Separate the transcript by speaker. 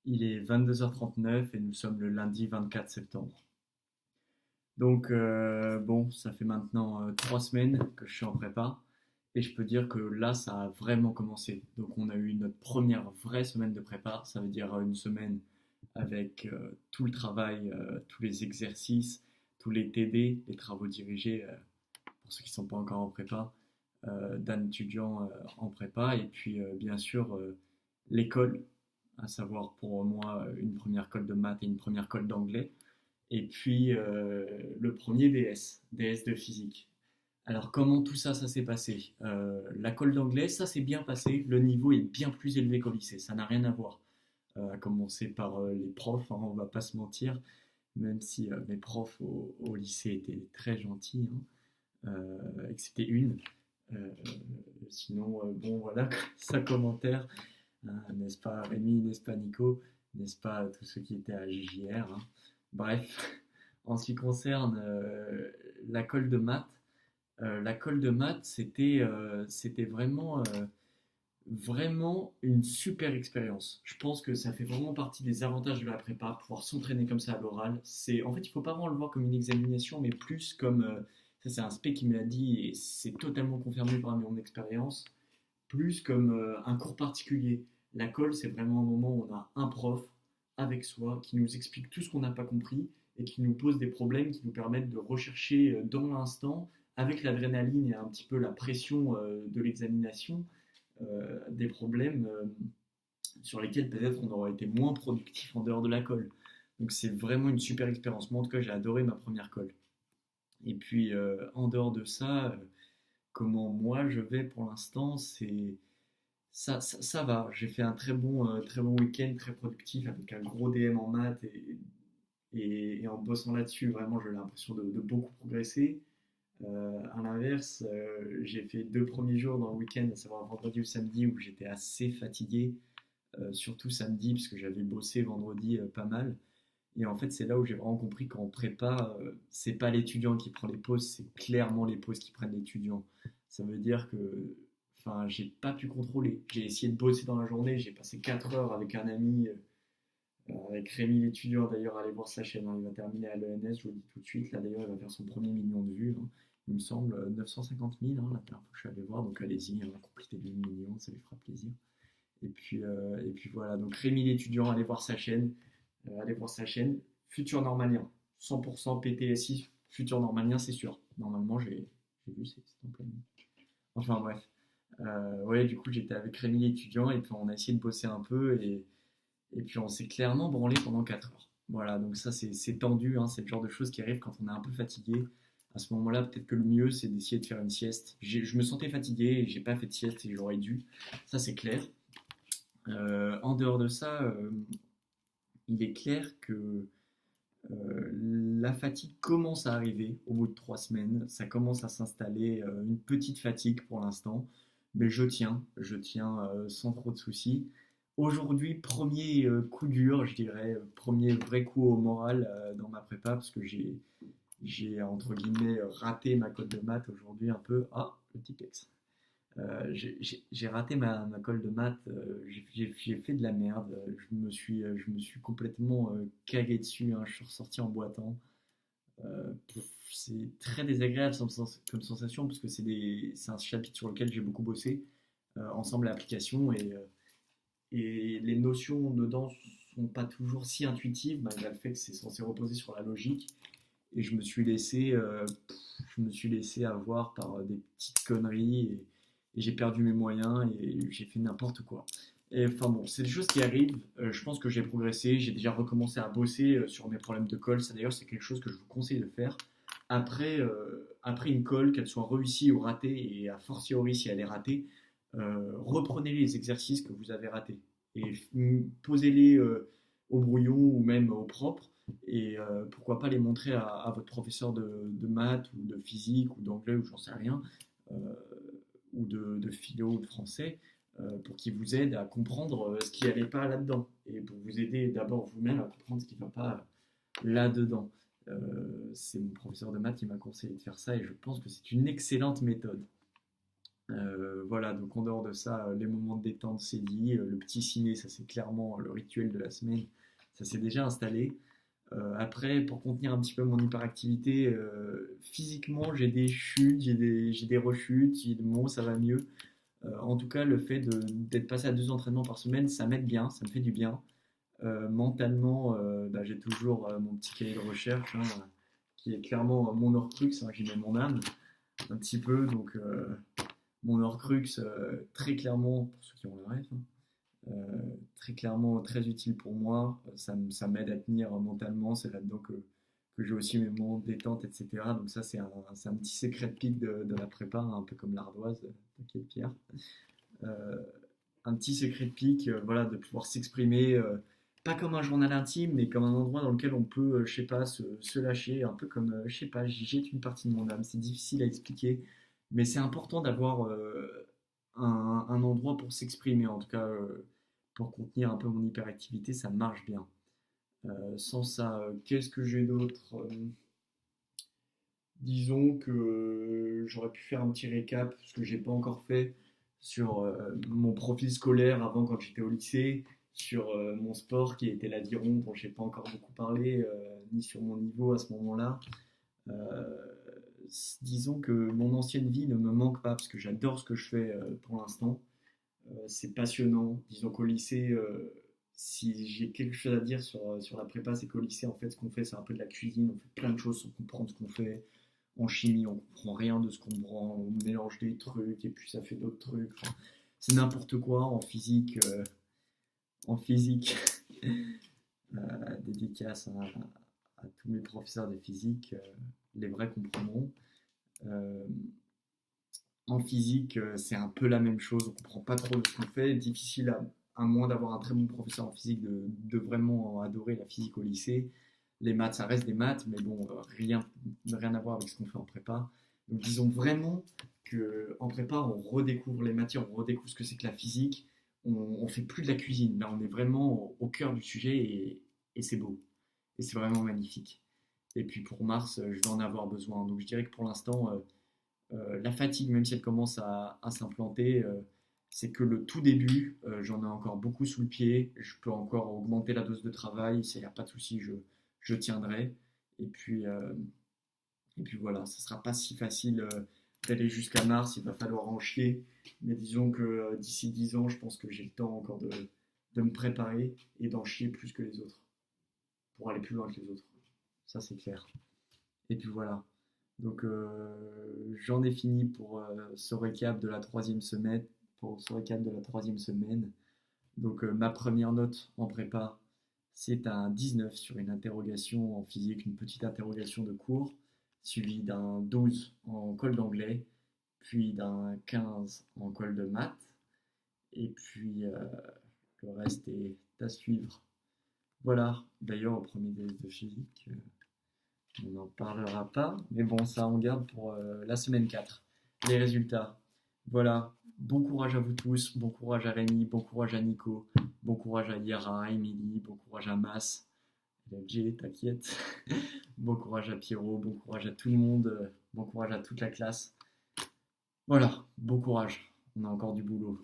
Speaker 1: Il est 22h39 et nous sommes le lundi 24 septembre. Donc, bon, ça fait maintenant 3 semaines que je suis en prépa et je peux dire que là, ça a vraiment commencé. Donc, on a eu notre première vraie semaine de prépa. Ça veut dire une semaine avec tout le travail, tous les exercices, tous les TD, les travaux dirigés, pour ceux qui ne sont pas encore en prépa, d'un étudiant en prépa. Et puis, bien sûr, l'école, à savoir pour moi une première colle de maths et une première colle d'anglais. Et puis le premier DS de physique. Alors comment tout ça, ça s'est passé? La colle d'anglais, ça s'est bien passé. Le niveau est bien plus élevé qu'au lycée, ça n'a rien à voir. À commencer par les profs, hein, on va pas se mentir, même si mes profs au lycée étaient très gentils, hein, excepté une. Euh, Sinon, bon voilà, ça commentaire, hein, n'est-ce pas Rémi, n'est-ce pas Nico, n'est-ce pas tous ceux qui étaient à JR, hein. Bref, en ce qui concerne la colle de maths, c'était vraiment une super expérience. Je pense que ça fait vraiment partie des avantages de la prépa, pouvoir s'entraîner comme ça à l'oral. En fait, il faut pas vraiment le voir comme une examination, mais plus comme, ça c'est un spé qui me l'a dit et c'est totalement confirmé par mon expérience, plus comme un cours particulier. La colle, c'est vraiment un moment où on a un prof avec soi qui nous explique tout ce qu'on n'a pas compris et qui nous pose des problèmes qui nous permettent de rechercher dans l'instant, avec l'adrénaline et un petit peu la pression de l'examination, des problèmes sur lesquels peut-être on aurait été moins productif en dehors de la colle. Donc c'est vraiment une super expérience. Moi en tout cas j'ai adoré ma première colle. Et puis en dehors de ça, comment moi je vais pour l'instant, ça va. J'ai fait un très bon week-end, très productif avec un gros DM en maths et en bossant là-dessus, vraiment j'ai l'impression de beaucoup progresser. À l'inverse, j'ai fait 2 premiers jours dans le week-end, à savoir vendredi ou samedi, où j'étais assez fatigué, surtout samedi, parce que j'avais bossé vendredi pas mal. Et en fait, c'est là où j'ai vraiment compris qu'en prépa, c'est pas l'étudiant qui prend les pauses, c'est clairement les pauses qui prennent l'étudiant. Ça veut dire que, enfin, j'ai pas pu contrôler. J'ai essayé de bosser dans la journée, j'ai passé 4 heures avec un ami, avec Rémi l'étudiant d'ailleurs, allez voir sa chaîne, hein, il va terminer à l'ENS, je vous le dis tout de suite. Là d'ailleurs, il va faire son premier million de vues, hein. Il me semble 950 000 hein, la dernière fois que je suis allé voir, donc allez-y, hein, complétez le million, ça lui fera plaisir. Et puis voilà, donc Rémi l'étudiant, allez voir sa chaîne, futur normalien, 100% PTSI, futur normalien, c'est sûr. Normalement, j'ai vu, c'est en plein. Enfin bref, ouais, du coup, j'étais avec Rémi l'étudiant et puis on a essayé de bosser un peu et puis on s'est clairement branlé pendant 4 heures. Voilà, donc ça c'est tendu, hein, c'est le genre de choses qui arrive quand on est un peu fatigué. À ce moment-là, peut-être que le mieux c'est d'essayer de faire une sieste. Je me sentais fatigué et j'ai pas fait de sieste et j'aurais dû, ça c'est clair. En dehors de ça, il est clair que la fatigue commence à arriver au bout de 3 semaines. Ça commence à s'installer, une petite fatigue pour l'instant, mais je tiens sans trop de soucis. Aujourd'hui, premier coup dur, je dirais, premier vrai coup au moral dans ma prépa, parce que j'ai entre guillemets raté ma colle de maths aujourd'hui un peu. Ah, le petit texte. J'ai raté ma colle de maths, j'ai fait de la merde, je me suis complètement cagué dessus, hein, je suis ressorti en boitant. C'est très désagréable comme sensation parce que c'est un chapitre sur lequel j'ai beaucoup bossé, ensemble l'application, et les notions dedans sont pas toujours si intuitives malgré le fait que c'est censé reposer sur la logique. Et je me suis laissé avoir par des petites conneries et j'ai perdu mes moyens et j'ai fait n'importe quoi. Et enfin bon, c'est des choses qui arrivent. Je pense que j'ai progressé. J'ai déjà recommencé à bosser sur mes problèmes de colle. Ça d'ailleurs, c'est quelque chose que je vous conseille de faire après une colle, qu'elle soit réussie ou ratée, et a fortiori si elle est ratée, reprenez les exercices que vous avez ratés et posez-les au brouillon ou même au propre et pourquoi pas les montrer à votre professeur de maths ou de physique ou d'anglais ou j'en sais rien, euh, ou de philo ou de français, pour qu'il vous aide à comprendre ce qui n'allait pas là-dedans et pour vous aider d'abord vous-même à comprendre ce qui ne va pas là-dedans. C'est mon professeur de maths qui m'a conseillé de faire ça et je pense que c'est une excellente méthode. Voilà, donc en dehors de ça, les moments de détente, c'est dit. Le petit ciné, ça c'est clairement le rituel de la semaine. Ça s'est déjà installé. Après, pour contenir un petit peu mon hyperactivité, physiquement, j'ai des chutes, j'ai des rechutes, j'ai des moments où ça va mieux. En tout cas, le fait d'être passé à 2 entraînements par semaine, ça m'aide bien, ça me fait du bien. Mentalement, bah, j'ai toujours mon petit cahier de recherche, hein, qui est clairement mon Horcrux, hein, j'y mets mon âme un petit peu. Donc, mon Horcrux, très clairement, pour ceux qui ont le rêve, hein, très clairement très utile pour moi. Ça m'aide à tenir mentalement. C'est là-dedans que j'ai aussi mes moments de détente, etc. Donc ça, c'est un petit secret de pique de la prépa, hein, un peu comme l'ardoise, t'inquiète Pierre. Euh, un petit secret de pique, voilà, de pouvoir s'exprimer, pas comme un journal intime, mais comme un endroit dans lequel on peut, je sais pas, se lâcher, un peu comme, je sais pas, j'y jette une partie de mon âme. C'est difficile à expliquer, mais c'est important d'avoir un endroit pour s'exprimer, en tout cas pour contenir un peu mon hyperactivité, ça marche bien. Sans ça, qu'est-ce que j'ai d'autre? Disons que j'aurais pu faire un petit récap, ce que j'ai pas encore fait, sur mon profil scolaire avant quand j'étais au lycée, sur mon sport qui était l'aviron dont j'ai pas encore beaucoup parlé, ni sur mon niveau à ce moment-là. Euh, Disons que mon ancienne vie ne me manque pas parce que j'adore ce que je fais pour l'instant. C'est passionnant. Disons qu'au lycée, si j'ai quelque chose à dire sur la prépa, c'est qu'au lycée, en fait, ce qu'on fait, c'est un peu de la cuisine. On fait plein de choses sans comprendre ce qu'on fait. En chimie, on comprend rien de ce qu'on prend. On mélange des trucs et puis ça fait d'autres trucs. Enfin, c'est n'importe quoi. En physique, dédicace à tous mes professeurs de physique, les vrais comprendront. Euh, En physique, c'est un peu la même chose, on comprend pas trop de ce qu'on fait. Difficile, à moins d'avoir un très bon professeur en physique, de vraiment adorer la physique au lycée. Les maths, ça reste des maths, mais bon, rien à voir avec ce qu'on fait en prépa. Donc disons vraiment qu'en prépa, on redécouvre les matières, on redécouvre ce que c'est que la physique. On fait plus de la cuisine, là on est vraiment au cœur du sujet et c'est beau. Et c'est vraiment magnifique. Et puis pour Mars, je vais en avoir besoin. Donc je dirais que pour l'instant, la fatigue, même si elle commence à s'implanter, c'est que le tout début, j'en ai encore beaucoup sous le pied. Je peux encore augmenter la dose de travail. Il n'y a pas de souci, je tiendrai. Et puis, euh, et puis voilà, ça ne sera pas si facile d'aller jusqu'à Mars. Il va falloir en chier. Mais disons que d'ici 10 ans, je pense que j'ai le temps encore de me préparer et d'en chier plus que les autres pour aller plus loin que les autres. Ça, c'est clair. Et puis voilà. Donc j'en ai fini pour ce récap de la troisième semaine. Donc ma première note en prépa, c'est un 19 sur une interrogation en physique, une petite interrogation de cours, suivie d'un 12 en colle d'anglais, puis d'un 15 en colle de maths, et puis le reste est à suivre. Voilà, d'ailleurs au premier test de physique, on n'en parlera pas, mais bon, ça on garde pour la semaine 4. Les résultats. Voilà, bon courage à vous tous, bon courage à Rémi, bon courage à Nico, bon courage à Yara, Emily, bon courage à Mas, Jay, t'inquiète, bon courage à Pierrot, bon courage à tout le monde, bon courage à toute la classe. Voilà, bon courage, on a encore du boulot.